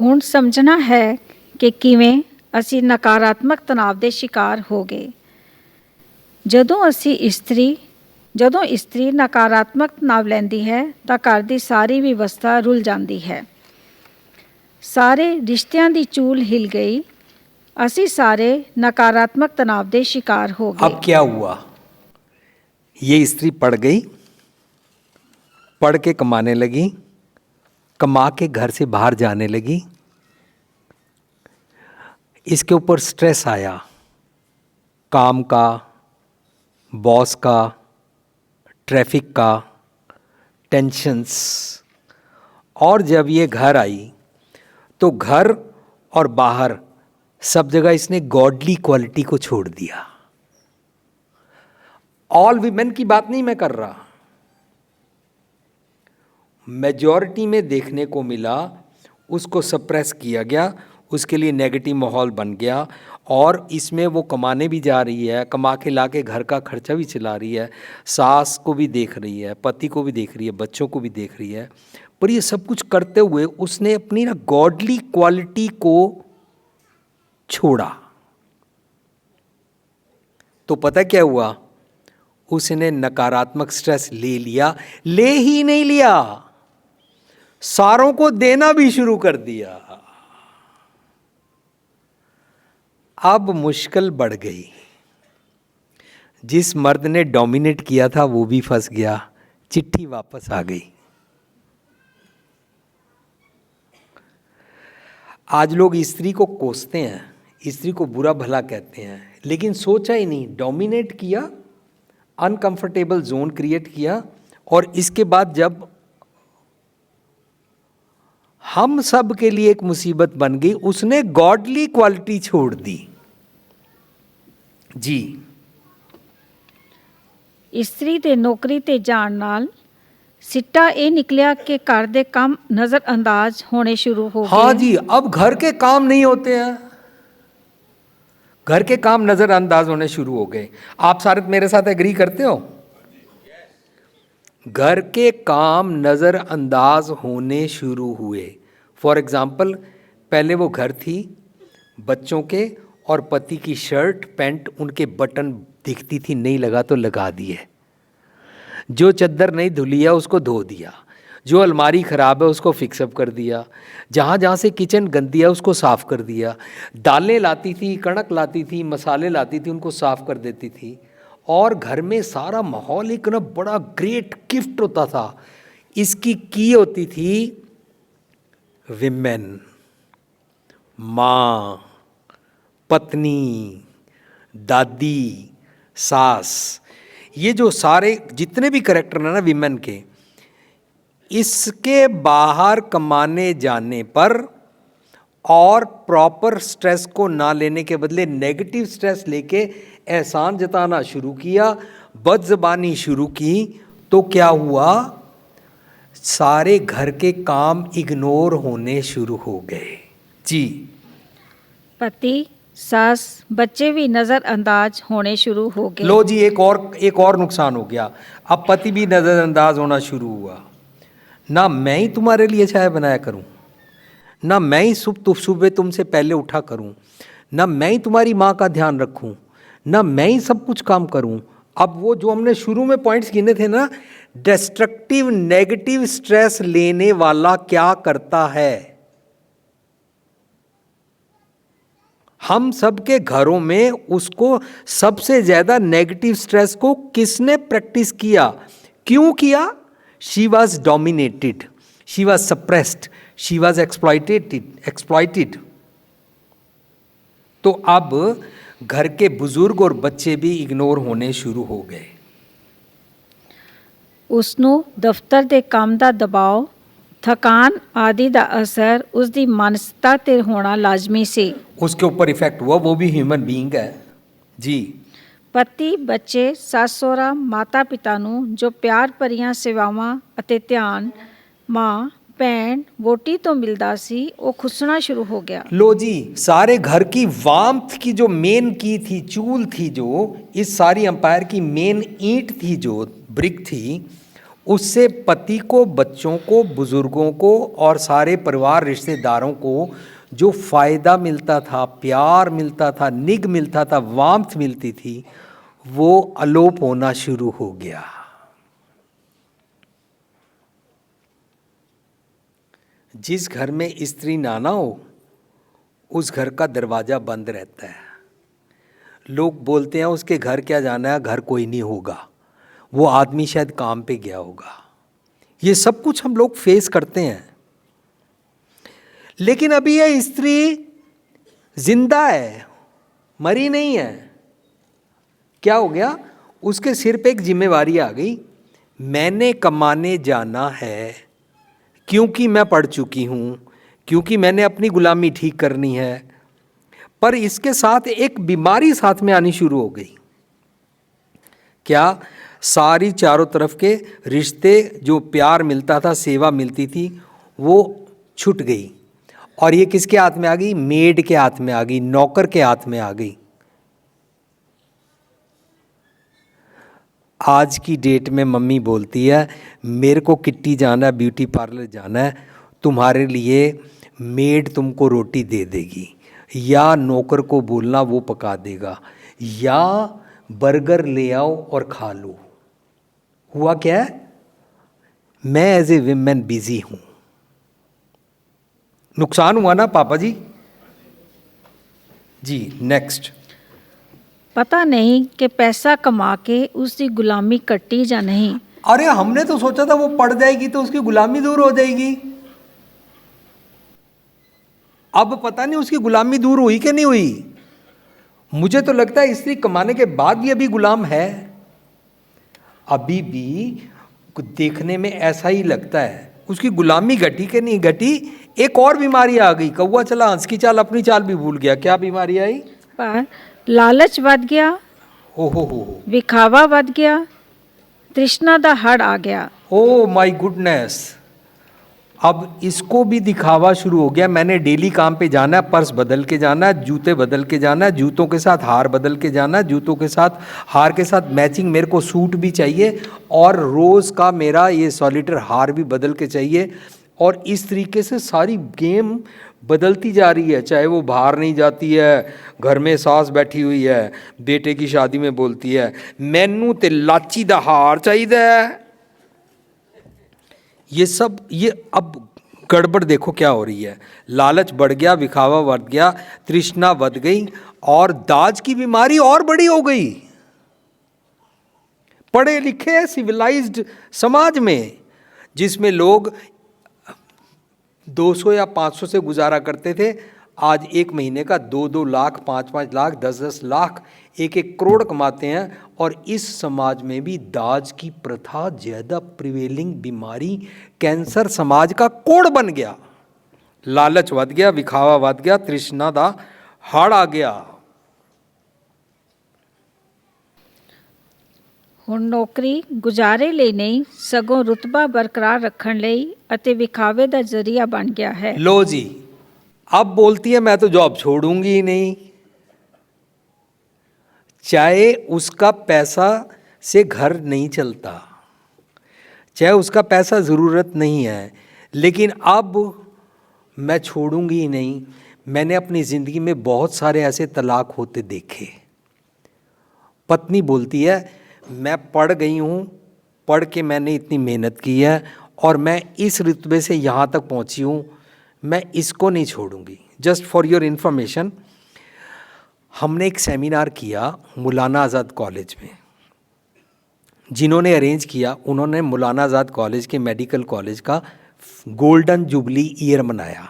ਹੁਣ ਸਮਝਣਾ ਹੈ ਕਿ ਕਿਵੇਂ ਅਸੀਂ ਨਕਾਰਾਤਮਕ ਤਣਾਅ ਦੇ ਸ਼ਿਕਾਰ ਹੋ ਗਏ। ਜਦੋਂ ਇਸਤਰੀ ਨਕਾਰਾਤਮਕ ਤਣਾਅ ਲੈਂਦੀ ਹੈ ਤਾਂ ਘਰ ਦੀ ਸਾਰੀ ਵਿਵਸਥਾ ਰੁਲ ਜਾਂਦੀ ਹੈ। ਸਾਰੇ ਰਿਸ਼ਤਿਆਂ ਦੀ ਚੂਲ ਹਿਲ ਗਈ। ਅਸੀਂ ਸਾਰੇ नकारात्मक तनाव के शिकार हो गए। अब क्या हुआ? ये स्त्री पढ़ गई, पढ़ के कमाने लगी, कमा के घर से बाहर जाने लगी। इसके ऊपर स्ट्रेस आया, काम का, बॉस का, ट्रैफिक का, टेंशन्स। और जब ये घर आई तो घर और बाहर सब जगह इसने गॉडली क्वालिटी को छोड़ दिया। ऑल वीमेन की बात नहीं मैं कर रहा, मेजॉरिटी में देखने को मिला। उसको सप्रेस किया गया, उसके लिए नेगेटिव माहौल बन गया। और इसमें वो कमाने भी जा रही है, कमा के ला के घर का खर्चा भी चला रही है, सास को भी देख रही है, पति को भी देख रही है, बच्चों को भी देख रही है। पर ये सब कुछ करते हुए उसने अपनी ना गॉडली क्वालिटी को छोड़ा। तो पता क्या हुआ? उसने नकारात्मक स्ट्रेस ले लिया, ले ही नहीं लिया, सारों को देना भी शुरू कर दिया। अब मुश्किल बढ़ गई। जिस मर्द ने डोमिनेट किया था वो भी फंस गया, चिट्ठी वापस आ गई। आज लोग स्त्री को कोसते हैं, स्त्री को बुरा भला कहते हैं, लेकिन सोचा ही नहीं, डोमिनेट किया, अनकंफर्टेबल जोन क्रिएट किया। और इसके बाद जब हम सब के लिए एक मुसीबत बन गई, उसने गॉडली क्वालिटी छोड़ दी। जी, इस्त्री ते नौकरी ते जाण नाल सिट्टा ये निकलिया कि घर दे काम नज़रअंदाज होने शुरू हो गए। हाँ जी, अब घर के काम नहीं होते हैं, घर के काम नजरअंदाज होने शुरू हो गए। आप सारे मेरे साथ एग्री करते हो? घर के काम नजरअंदाज होने शुरू हुए। फॉर एग्जाम्पल, पहले वो घर थी, बच्चों के और पति की शर्ट पैंट उनके बटन दिखती थी, नहीं लगा तो लगा दिए। जो चद्दर नहीं धुली है उसको धो दिया, जो अलमारी ख़राब है उसको फिक्सअप कर दिया, जहाँ जहाँ से किचन गंदी है उसको साफ़ कर दिया। दालें लाती थी, कणक लाती थी, मसाले लाती थी, उनको साफ़ कर देती थी। और घर में सारा माहौल एक ना बड़ा ग्रेट गिफ्ट होता था। इसकी की होती थी विमेन, माँ, पत्नी, दादी, सास। ये जो सारे जितने भी कैरेक्टर हैं ना विमेन के, इसके बाहर कमाने जाने पर और प्रॉपर स्ट्रेस को ना लेने के बदले नेगेटिव स्ट्रेस लेके एहसान जताना शुरू किया, बदज़बानी शुरू की, तो क्या हुआ? सारे घर के काम इग्नोर होने शुरू हो गए। जी, पति, सास, बच्चे भी नज़रअंदाज होने शुरू हो गए। लो जी, एक और नुकसान हो गया। अब पति भी नज़रअंदाज होना शुरू हुआ। ना मैं ही तुम्हारे लिए चाय बनाया करूं, ना मैं ही सुबह तुमसे पहले उठा करूं, ना मैं ही तुम्हारी माँ का ध्यान रखूं, ना मैं ही सब कुछ काम करूं। अब वो जो हमने शुरू में पॉइंट्स गिने थे ना, डिस्ट्रक्टिव नेगेटिव स्ट्रेस लेने वाला क्या करता है? हम सबके घरों में उसको सबसे ज़्यादा नेगेटिव स्ट्रेस को किसने प्रैक्टिस किया? क्यों किया? She was dominated, she was suppressed, she was exploited. तो अब घर के बुजुर्ग और बच्चे भी इग्नोर होने शुरू हो गए। उसनों दफ्तर के काम का दबाव, थकान आदि का असर उसकी मानसिकता ते होना लाजमी सी। उसके ऊपर इफेक्ट हुआ, वो भी ह्यूमन बीइंग है। जी, पति, बच्चे, सस सहुरा, माता पिता नूं जो प्यार भरियां सेवावां अते ध्यान माँ, भैन, वोटी तो मिलता सी, वो खुसना शुरू हो गया। लो जी, सारे घर की वार्मथ की जो मेन की थी, चूल थी, जो इस सारी अंपायर की मेन ईंट थी, जो ब्रिक थी, उससे पति को, बच्चों को, बुजुर्गों को और सारे परिवार रिश्तेदारों को जो फायदा मिलता था, प्यार मिलता था, निग मिलता था, वार्मथ मिलती थी, वो अलोप होना शुरू हो गया। जिस घर में स्त्री ना हो उस घर का दरवाजा बंद रहता है। लोग बोलते हैं उसके घर क्या जाना है, घर कोई नहीं होगा, वो आदमी शायद काम पे गया होगा। ये सब कुछ हम लोग फेस करते हैं। लेकिन अभी यह स्त्री जिंदा है, मरी नहीं है। क्या हो गया? उसके सिर पे एक जिम्मेवारी आ गई, मैंने कमाने जाना है, क्योंकि मैं पढ़ चुकी हूं, क्योंकि मैंने अपनी गुलामी ठीक करनी है। पर इसके साथ एक बीमारी साथ में आनी शुरू हो गई। क्या? सारी चारों तरफ के रिश्ते, जो प्यार मिलता था, सेवा मिलती थी, वो छूट गई। और ये किसके हाथ में आ गई? मेड के हाथ में आ गई, नौकर के हाथ में आ गई। आज की डेट में मम्मी बोलती है मेरे को किट्टी जाना है, ब्यूटी पार्लर जाना है, तुम्हारे लिए मेड तुमको रोटी दे देगी, या नौकर को बोलना वो पका देगा, या बर्गर ले आओ और खा लो। हुआ क्या है? मैं एज ए विमेन बिजी हूं। नुकसान हुआ ना पापा जी? जी नेक्स्ट। पता नहीं कि पैसा कमा के उसकी गुलामी कटी या नहीं। अरे हमने तो सोचा था वो पड़ जाएगी तो उसकी गुलामी दूर हो जाएगी। अब पता नहीं उसकी गुलामी दूर हुई कि नहीं हुई। मुझे तो लगता है स्त्री कमाने के बाद भी अभी गुलाम है। अभी भी देखने में ऐसा ही लगता है। उसकी गुलामी घटी कि नहीं घटी? एक और बीमारी आ गई। कौवा चला हंस की चाल, अपनी चाल भी भूल गया। क्या बीमारी आई? पर लालच वध गया, हो विखावा वध गया, तृष्णा दा हड़ आ गया। Oh my goodness. अब इसको भी दिखावा शुरू हो गया। मैंने डेली काम पे जाना है, पर्स बदल के जाना है, जूते बदल के जाना है, जूतों के साथ हार बदल के जाना है, जूतों के साथ हार के साथ मैचिंग मेरे को सूट भी चाहिए, और रोज़ का मेरा ये सॉलिटर हार भी बदल के चाहिए। और इस तरीके से सारी गेम बदलती जा रही है। चाहे वो बाहर नहीं जाती है, घर में सास बैठी हुई है, बेटे की शादी में बोलती है मैनू ते लाची दा हार चाहिए। ये सब, ये अब गड़बड़ देखो क्या हो रही है। लालच बढ़ गया, विखावा बढ़ गया, तृष्णा बढ़ गई, और दाज की बीमारी और बड़ी हो गई। पढ़े लिखे सिविलाइज्ड समाज में, जिसमें लोग 200 या 500 से गुजारा करते थे, आज एक महीने का 2-2 लाख, 5-5 लाख, 10-10 लाख, 1-1 करोड़ कमाते हैं। और इस समाज में भी दाज की प्रथा ज़्यादा प्रिवेलिंग बीमारी, कैंसर समाज का कोड बन गया। लालच बढ़ गया, विखावा बढ़ गया, तृष्णा दा हड़ आ गया। ਹੁਣ ਨੌਕਰੀ ਗੁਜ਼ਾਰੇ ਲਈ ਨਹੀਂ, ਸਗੋਂ ਰੁਤਬਾ ਬਰਕਰਾਰ ਰੱਖਣ ਲਈ ਅਤੇ ਵਿਖਾਵੇ ਦਾ ਜ਼ਰੀਆ ਬਣ ਗਿਆ ਹੈ। लो जी, अब बोलती है मैं तो जॉब छोड़ूंगी ही नहीं। चाहे उसका पैसा से घर नहीं चलता, चाहे उसका पैसा ज़रूरत नहीं है, लेकिन अब मैं छोड़ूंगी ही नहीं। मैंने अपनी ज़िंदगी में बहुत सारे ऐसे तलाक होते देखे। पत्नी बोलती है मैं पढ़ गई हूँ, पढ़ के मैंने इतनी मेहनत की है और मैं इस रुतबे से यहाँ तक पहुँची हूँ, मैं इसको नहीं छोड़ूंगी। जस्ट फॉर योर इन्फॉर्मेशन, हमने एक सेमिनार किया मौलाना आज़ाद कॉलेज में। जिन्होंने अरेंज किया उन्होंने मौलाना आज़ाद कॉलेज के मेडिकल कॉलेज का गोल्डन जुबली ईयर मनाया।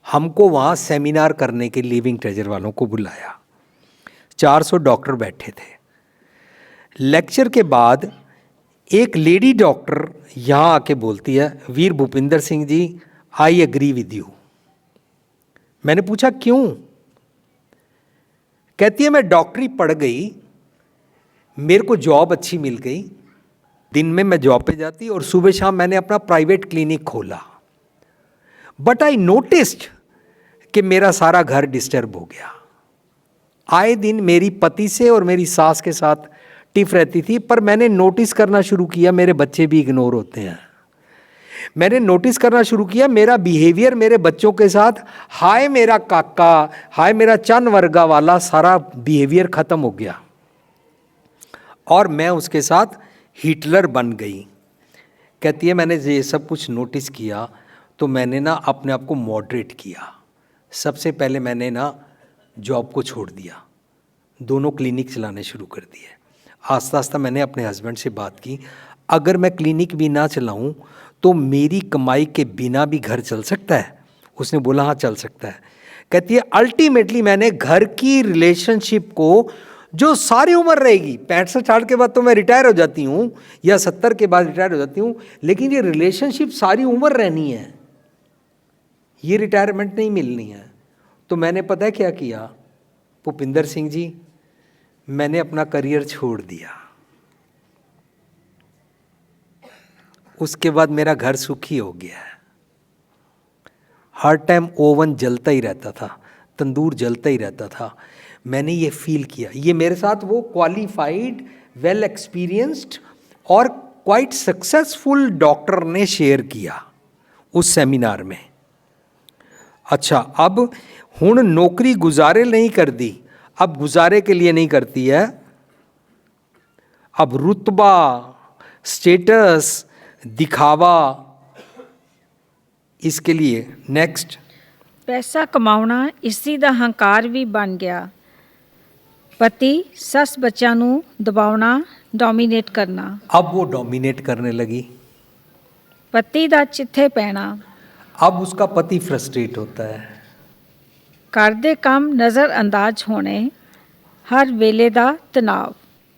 हमको वहाँ सेमिनार करने के लिविंग ट्रेजर वालों को बुलाया। 400 डॉक्टर बैठे थे। लेक्चर के बाद एक लेडी डॉक्टर यहाँ आके बोलती है वीर Bhupinder Singh ji, I agree with you. मैंने पूछा क्यों? कहती है मैं डॉक्टरी पढ़ गई, मेरे को जॉब अच्छी मिल गई, दिन में मैं जॉब पे जाती और सुबह शाम मैंने अपना प्राइवेट क्लिनिक खोला। बट आई नोटिस्ड कि मेरा सारा घर डिस्टर्ब हो गया। आए दिन मेरी पति से और मेरी सास के साथ टिफ रहती थी, पर मैंने नोटिस करना शुरू किया मेरे बच्चे भी इग्नोर होते हैं। मैंने नोटिस करना शुरू किया मेरा बिहेवियर मेरे बच्चों के साथ, हाय मेरा काका, हाय मेरा चन वर्गा वाला सारा बिहेवियर खत्म हो गया और मैं उसके साथ हिटलर बन गई। कहती है मैंने ये सब कुछ नोटिस किया तो मैंने ना अपने आप को मॉडरेट किया। सबसे पहले मैंने ना जॉब को छोड़ दिया, दोनों क्लिनिक चलाने शुरू कर दिए। आस्ता आस्ता मैंने अपने हस्बैंड से बात की, अगर मैं क्लिनिक भी ना चलाऊं तो मेरी कमाई के बिना भी घर चल सकता है? उसने बोला हाँ चल सकता है। कहती है अल्टीमेटली मैंने घर की रिलेशनशिप को, जो सारी उम्र रहेगी, 65-60 के बाद तो मैं रिटायर हो जाती हूँ या 70 के बाद रिटायर हो जाती हूँ, लेकिन ये रिलेशनशिप सारी उम्र रहनी है, ये रिटायरमेंट नहीं मिलनी है। तो मैंने पता है क्या किया भूपिंदर सिंह जी, मैंने अपना करियर छोड़ दिया। उसके बाद मेरा घर सुखी हो गया है। हर टाइम ओवन जलता ही रहता था, तंदूर जलता ही रहता था। मैंने ये फील किया, ये मेरे साथ वो क्वालिफाइड, वेल एक्सपीरियंस्ड और क्वाइट सक्सेसफुल डॉक्टर ने शेयर किया उस सेमिनार में। अच्छा, अब हुण नौकरी गुजारे नहीं कर दी, अब गुजारे के लिए नहीं करती है, अब रुतबा, स्टेटस, दिखावा, इसके लिए। नेक्स्ट, ਪੈਸਾ ਕਮਾਉਣਾ ਇਸੀ ਦਾ ਹੰਕਾਰ ਵੀ ਬਣ ਗਿਆ। ਪਤੀ ਸੱਸ ਬੱਚਿਆਂ ਨੂੰ ਦਬਾਉਣਾ, ਡੋਮੀਨੇਟ ਕਰਨਾ। अब वो डोमिनेट करने लगी। ਪਤੀ ਦਾ ਚਿੱਥੇ ਪੈਣਾ। अब उसका पति फ्रस्ट्रेट होता है। ਘਰ ਦੇ ਕੰਮ ਨਜ਼ਰ ਅੰਦਾਜ਼ ਹੋਣੇ, ਹਰ ਵੇਲੇ ਦਾ ਤਣਾਅ।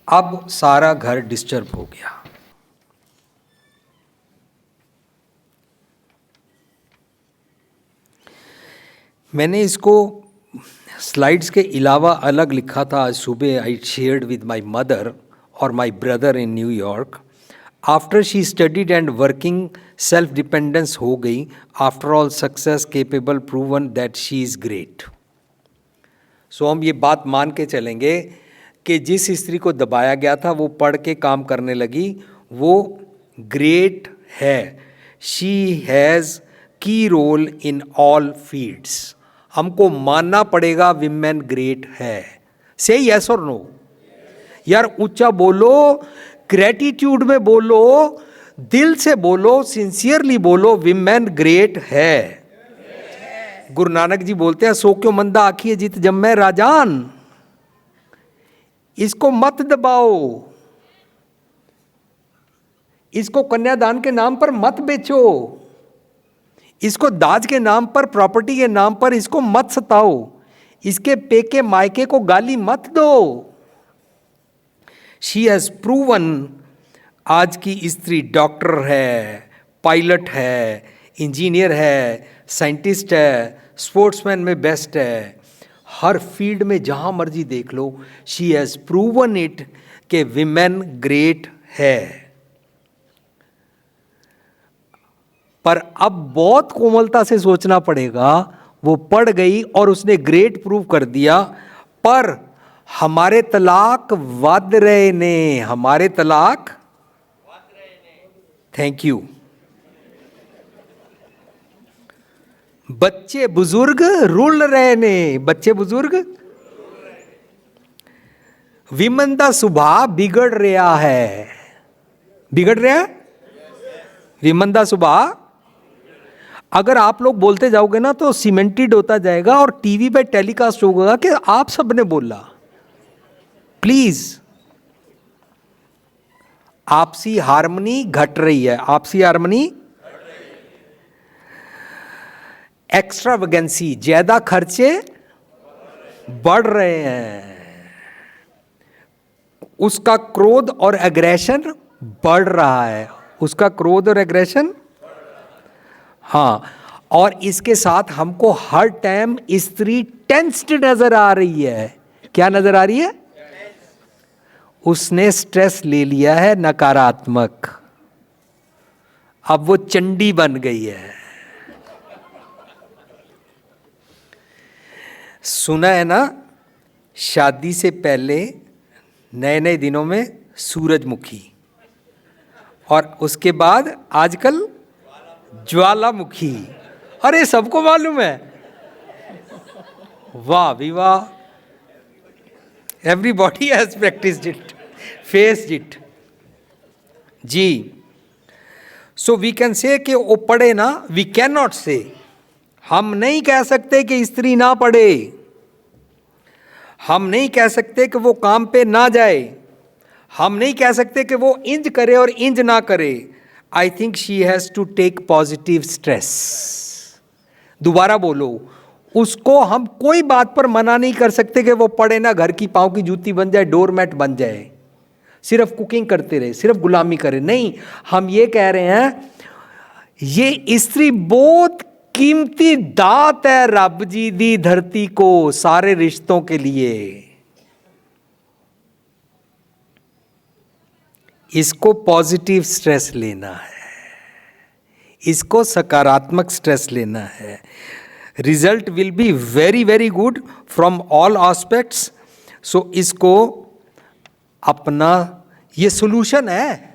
अब सारा घर डिस्टर्ब हो गया। मैंने इसको स्लाइड्स के अलावा अलग लिखा था। आज सुबह I shared with my mother और my brother in New York. After she studied and working, self dependence हो गई। After all success, capable, proven that she is great. So हम ये बात मान के चलेंगे कि जिस स्त्री को दबाया गया था वो पढ़ के काम करने लगी, वो ग्रेट है। शी हैज़ की रोल इन ऑल फील्ड्स। हमको मानना पड़ेगा विमेन ग्रेट है। से यस और नो? यार ऊंचा बोलो, ग्रेटिट्यूड में बोलो, दिल से बोलो, सिंसियरली बोलो, विमेन ग्रेट है। गुरु नानक जी बोलते हैं सो क्यों मंदा आखिए जित जम्मे राजान। इसको मत दबाओ, इसको कन्यादान के नाम पर मत बेचो, इसको दाज के नाम पर, प्रॉपर्टी के नाम पर इसको मत सताओ, इसके पेके मायके को गाली मत दो। She has proven. आज की स्त्री डॉक्टर है, पायलट है, इंजीनियर है, साइंटिस्ट है, स्पोर्ट्समैन में बेस्ट है, हर फील्ड में जहां मर्जी देख लो, शी हैज प्रूवन इट कि विमेन ग्रेट है। पर अब बहुत कोमलता से सोचना पड़ेगा, वो पढ़ गई और उसने ग्रेट प्रूव कर दिया, पर हमारे तलाक वध रहे ने, हमारे तलाक, थैंक यू। बच्चे बुजुर्ग रुल रहे ने, बच्चे बुजुर्ग, विमन दा सुभाव बिगड़ रहा है, बिगड़ रहा है विमन दा सुभाव। अगर आप लोग बोलते जाओगे ना तो सीमेंटेड होता जाएगा और टीवी पे टेलीकास्ट होगा कि आप सबने बोला। प्लीज, आपसी हार्मनी घट रही है, आपसी हार्मनी, एक्स्ट्रा वैकेंसी, ज्यादा खर्चे बढ़ रहे हैं, उसका क्रोध और एग्रेशन बढ़ रहा है, उसका क्रोध और एग्रेशन। हाँ, और इसके साथ हमको हर टाइम स्त्री टेंस्ड नजर आ रही है। क्या नजर आ रही है? उसने स्ट्रेस ले लिया है नकारात्मक, अब वो चंडी बन गई है। सुना है ना, शादी से पहले नए नए दिनों में सूरजमुखी, और उसके बाद आजकल ज्वालामुखी। अरे सबको मालूम है, वाह भी वाह, everybody has practised it, faced it जी। सो वी कैन से कि वो पढ़े ना, वी कैन नॉट से, हम नहीं कह सकते कि स्त्री ना पढ़े, हम नहीं कह सकते कि वो काम पे ना जाए, हम नहीं कह सकते कि वो इंज करे और इंज ना करे। I think she has to take positive stress. दोबारा बोलो, उसको हम कोई बात पर मना नहीं कर सकते कि वो पढ़े ना, घर की पाँव की जूती बन जाए, डोरमैट बन जाए, सिर्फ कुकिंग करते रहे, सिर्फ गुलामी करे। नहीं, हम ये कह रहे हैं ये स्त्री बहुत कीमती दात है रब जी दी धरती को सारे रिश्तों के लिए। इसको पॉजिटिव स्ट्रेस लेना है, इसको सकारात्मक स्ट्रेस लेना है। Result will be very very good from all aspects. So इसको अपना, ये सॉल्यूशन है,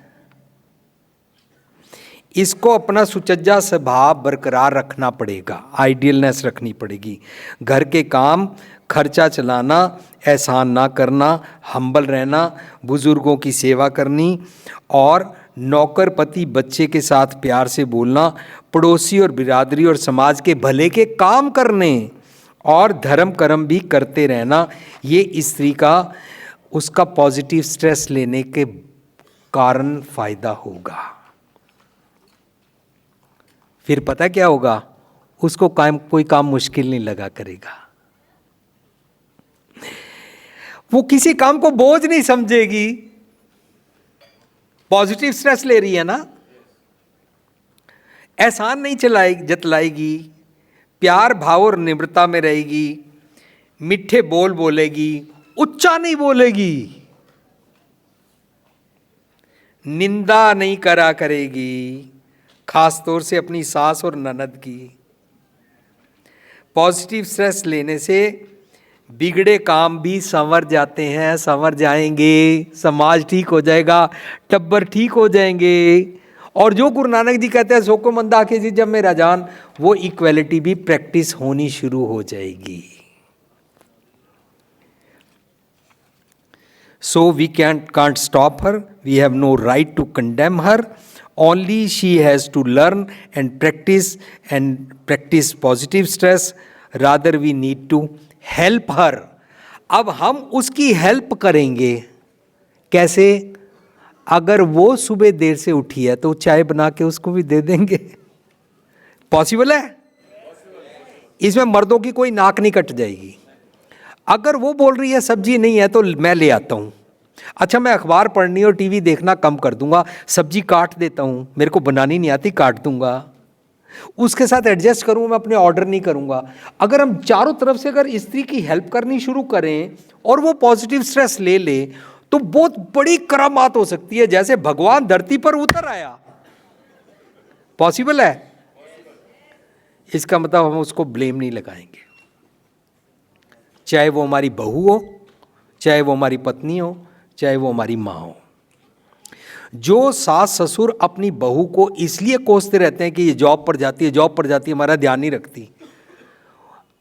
इसको अपना सुचज्जा स्वभाव बरकरार रखना पड़ेगा, आइडियलनेस रखनी पड़ेगी। घर के काम, खर्चा चलाना, एहसान ना करना, हम्बल रहना, बुजुर्गों की सेवा करनी, और नौकर पति बच्चे के साथ प्यार से बोलना, पड़ोसी और बिरादरी और समाज के भले के काम करने, और धर्म कर्म भी करते रहना। ये स्त्री का, उसका पॉजिटिव स्ट्रेस लेने के कारण फायदा होगा। फिर पता क्या होगा, उसको कोई काम मुश्किल नहीं लगा करेगा, वो किसी काम को बोझ नहीं समझेगी। पॉजिटिव स्ट्रेस ले रही है ना, एहसान नहीं जतलाएगी, प्यार भाव और निम्रता में रहेगी, मीठे बोल बोलेगी, उच्चा नहीं बोलेगी, निंदा नहीं करा करेगी, खास तौर से अपनी सास और ननद की। पॉजिटिव स्ट्रेस लेने से बिगड़े काम भी संवर जाते हैं, संवर जाएंगे, समाज ठीक हो जाएगा, टब्बर ठीक हो जाएंगे। और जो गुरु नानक जी कहते हैं सो को मंदा के जी जब मेरा जान, वो इक्वेलिटी भी प्रैक्टिस होनी शुरू हो जाएगी। So we can't stop her, we have no right to condemn her, only she has to learn and practice positive stress, rather we need to help her। अब हम उसकी हेल्प करेंगे, कैसे? अगर वो सुबह देर से उठी है तो चाय बना के उसको भी दे देंगे, पॉसिबल है? इसमें मर्दों की कोई नाक नहीं कट जाएगी। अगर वो बोल रही है सब्जी नहीं है तो मैं ले आता हूँ, अच्छा मैं अखबार पढ़नी और टीवी देखना कम कर दूंगा, सब्जी काट देता हूँ, मेरे को बनानी नहीं आती, काट दूंगा, उसके साथ एडजस्ट करूँ, मैं अपने ऑर्डर नहीं करूँगा। अगर हम चारों तरफ से अगर स्त्री की हेल्प करनी शुरू करें और वो पॉजिटिव स्ट्रेस ले ले तो बहुत बड़ी करामात हो सकती है, जैसे भगवान धरती पर उतर आया। पॉसिबल है? इसका मतलब हम उसको ब्लेम नहीं लगाएंगे, चाहे वो हमारी बहू हो, चाहे वो हमारी पत्नी हो, चाहे वो हमारी माँ हो। जो सास ससुर अपनी बहू को इसलिए कोसते रहते हैं कि ये जॉब पर जाती है, जॉब पर जाती है, हमारा ध्यान नहीं रखती,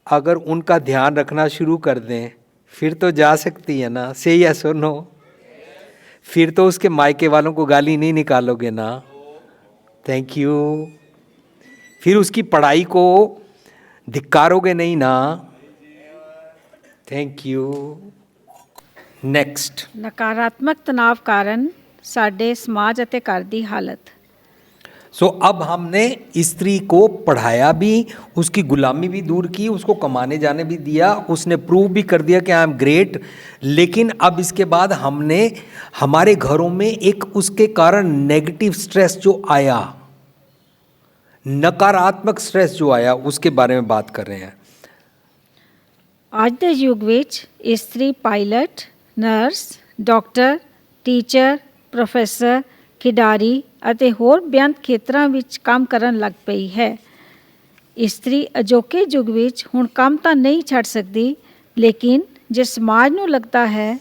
अगर उनका ध्यान रखना शुरू कर दें फिर तो जा सकती है ना, से या सुनो, फिर तो उसके मायके वालों को गाली नहीं निकालोगे ना, थैंक यू, फिर उसकी पढ़ाई को धिक्कारोगे नहीं ना, थैंक यू। नेक्स्ट, नकारात्मक तनाव कारण ਸਾਡੇ समाज ਅਤੇ घर ਦੀ हालत। सो अब हमने स्त्री को पढ़ाया भी, उसकी गुलामी भी दूर की, उसको कमाने जाने भी दिया, उसने प्रूव भी कर दिया कि आई एम ग्रेट। लेकिन अब इसके बाद हमने हमारे घरों में एक उसके कारण नेगेटिव स्ट्रेस जो आया, नकारात्मक स्ट्रेस जो आया, उसके बारे में बात कर रहे हैं। ਅੱਜ ਦੇ ਯੁੱਗ ਵਿੱਚ ਇਸਤਰੀ pilot, nurse, doctor, teacher, professor, ਖਿਡਾਰੀ ਅਤੇ ਹੋਰ ਬੇਅੰਤ ਖੇਤਰਾਂ ਵਿੱਚ ਕੰਮ ਕਰਨ ਲੱਗ ਪਈ ਹੈ। ਇਸਤਰੀ ਅਜੋਕੇ ਯੁੱਗ ਵਿੱਚ ਹੁਣ ਕੰਮ ਤਾਂ ਨਹੀਂ ਛੱਡ ਸਕਦੀ, ਲੇਕਿਨ ਜੇ ਸਮਾਜ ਨੂੰ ਲੱਗਦਾ ਹੈ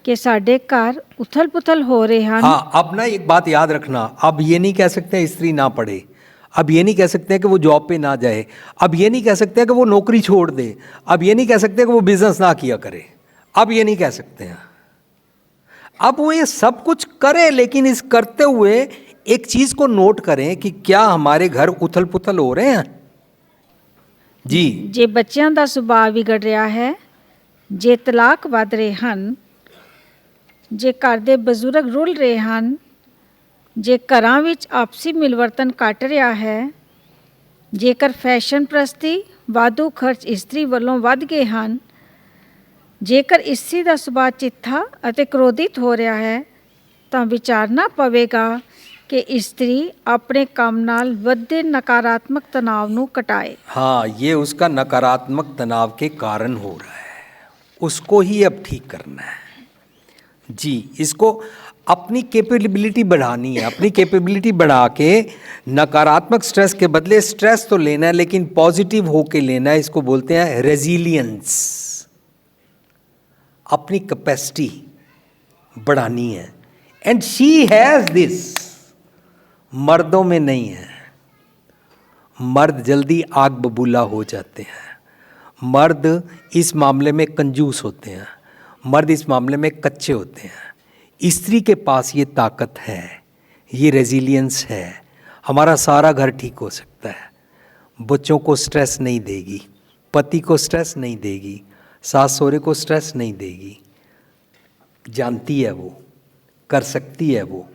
कि साडे घर उथल पुथल हो रहे हैं। हाँ, अब ना एक बात याद रखना, अब ये नहीं कह सकते स्त्री ना पढ़े, अब ये नहीं कह सकते कि वो जॉब पे ना जाए, अब ये नहीं कह सकते कि वो नौकरी छोड़ दे, अब ये नहीं कह सकते कि वो बिजनेस ना किया करे, अब ये नहीं कह सकते हैं। अब वो ये सब कुछ करे, लेकिन इस करते हुए एक चीज को नोट करें कि क्या हमारे घर उथल पुथल हो रहे हैं। जी, जे बच्चों का सुभाव बिगड़ रहा है, जे तलाक वध रहे हैं, जे घर दे बजुर्ग रुल रहे हैं, जे घरां विच आपसी मिलवर्तन घट रहा है, जेकर फैशन प्रस्ती वाधू खर्च इस्त्री ਵੱਲੋਂ ਵੱਧ गए हैं, जेकर इस्त्री का सुभाव चिट्ठा ਅਤੇ क्रोधित हो रहा है, तो विचारना पवेगा कि इस्त्री अपने काम नाल ਵੱਧਦੇ नकारात्मक तनाव ਨੂੰ घटाए। हाँ, ये उसका नकारात्मक तनाव के कारण हो रहा है, उसको ही अब ठीक करना है। जी, इसको अपनी कैपेबिलिटी बढ़ानी है, अपनी कैपेबिलिटी बढ़ा के नकारात्मक स्ट्रेस के बदले स्ट्रेस तो लेना है, लेकिन पॉजिटिव होके लेना है। इसको बोलते हैं रेजिलियंस। अपनी कैपेसिटी बढ़ानी है, एंड शी हैज दिस। मर्दों में नहीं है, मर्द जल्दी आग बबूला हो जाते हैं, मर्द इस मामले में कंजूस होते हैं, मर्द इस मामले में कच्चे होते हैं। स्त्री के पास ये ताकत है, ये रेजिलियंस है, हमारा सारा घर ठीक हो सकता है, बच्चों को स्ट्रेस नहीं देगी, पति को स्ट्रेस नहीं देगी, सास सहुरे को स्ट्रेस नहीं देगी, जानती है वो, कर सकती है वो।